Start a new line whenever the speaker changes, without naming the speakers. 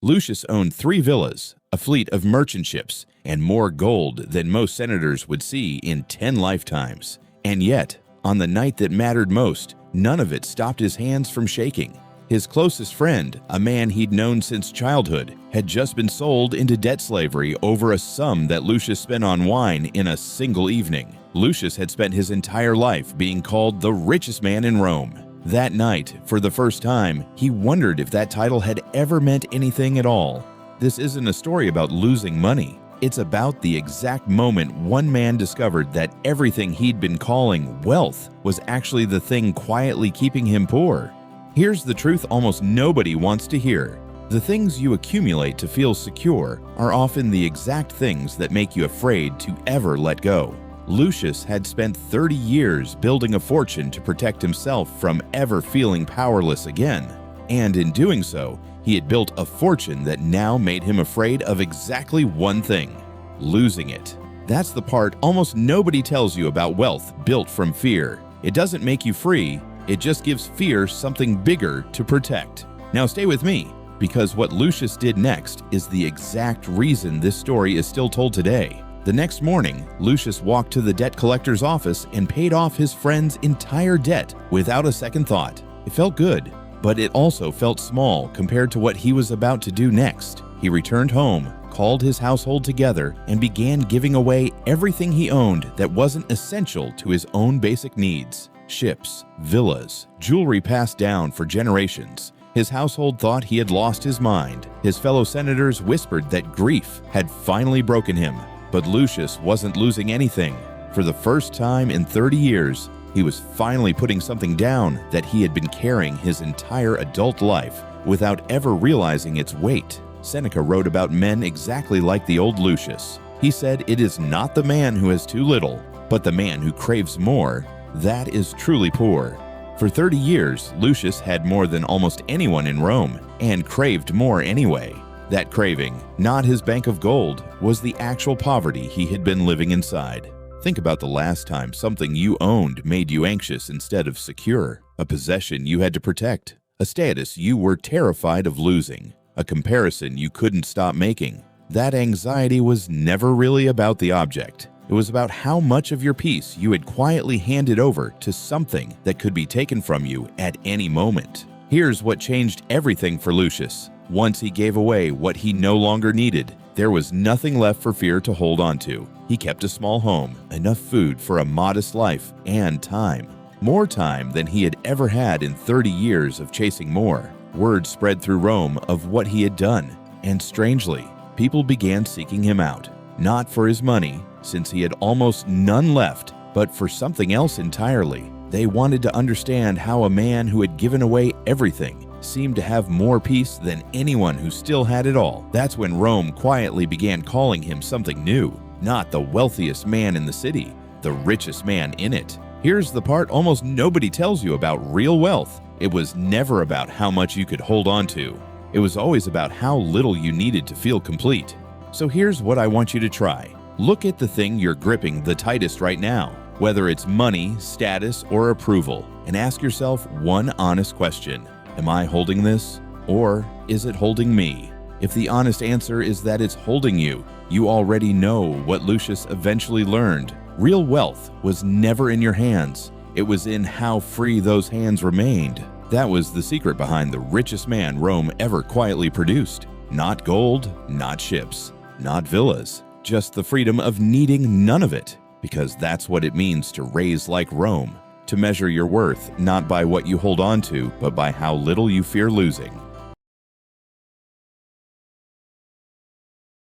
Lucius owned 3 villas, a fleet of merchant ships, and more gold than most senators would see in 10 lifetimes. And yet, on the night that mattered most, none of it stopped his hands from shaking. His closest friend, a man he'd known since childhood, had just been sold into debt slavery over a sum that Lucius spent on wine in a single evening. Lucius had spent his entire life being called the richest man in Rome. That night, for the first time, he wondered if that title had ever meant anything at all. This isn't a story about losing money. It's about the exact moment one man discovered that everything he'd been calling wealth was actually the thing quietly keeping him poor. Here's the truth almost nobody wants to hear. The things you accumulate to feel secure are often the exact things that make you afraid to ever let go. Lucius had spent 30 years building a fortune to protect himself from ever feeling powerless again. And in doing so, he had built a fortune that now made him afraid of exactly one thing: losing it. That's the part almost nobody tells you about wealth built from fear. It doesn't make you free, it just gives fear something bigger to protect. Now stay with me, because what Lucius did next is the exact reason this story is still told today. The next morning, Lucius walked to the debt collector's office and paid off his friend's entire debt without a second thought. It felt good, but it also felt small compared to what he was about to do next. He returned home, called his household together, and began giving away everything he owned that wasn't essential to his own basic needs. Ships, villas, jewelry passed down for generations. His household thought he had lost his mind. His fellow senators whispered that grief had finally broken him. But Lucius wasn't losing anything. For the first time in 30 years, he was finally putting something down that he had been carrying his entire adult life without ever realizing its weight. Seneca wrote about men exactly like the old Lucius. He said, "It is not the man who has too little, but the man who craves more. That is truly poor." For 30 years, Lucius had more than almost anyone in Rome and craved more anyway. That craving, not his bank of gold, was the actual poverty he had been living inside. Think about the last time something you owned made you anxious instead of secure, a possession you had to protect, a status you were terrified of losing, a comparison you couldn't stop making. That anxiety was never really about the object. It was about how much of your peace you had quietly handed over to something that could be taken from you at any moment. Here's what changed everything for Lucius. Once he gave away what he no longer needed, there was nothing left for fear to hold on to. He kept a small home, enough food for a modest life, and time. More time than he had ever had in 30 years of chasing more. Word spread through Rome of what he had done, and strangely, people began seeking him out. Not for his money, since he had almost none left, but for something else entirely. They wanted to understand how a man who had given away everything seemed to have more peace than anyone who still had it all. That's when Rome quietly began calling him something new. Not the wealthiest man in the city, the richest man in it. Here's the part almost nobody tells you about real wealth. It was never about how much you could hold on to. It was always about how little you needed to feel complete. So here's what I want you to try. Look at the thing you're gripping the tightest right now, whether it's money, status, or approval, and ask yourself one honest question. Am I holding this, or is it holding me? If the honest answer is that it's holding you, you already know what Lucius eventually learned. Real wealth was never in your hands. It was in how free those hands remained. That was the secret behind the richest man Rome ever quietly produced. Not gold, not ships, not villas, just the freedom of needing none of it, because that's what it means to raise like Rome. To measure your worth not by what you hold on to, but by how little you fear losing.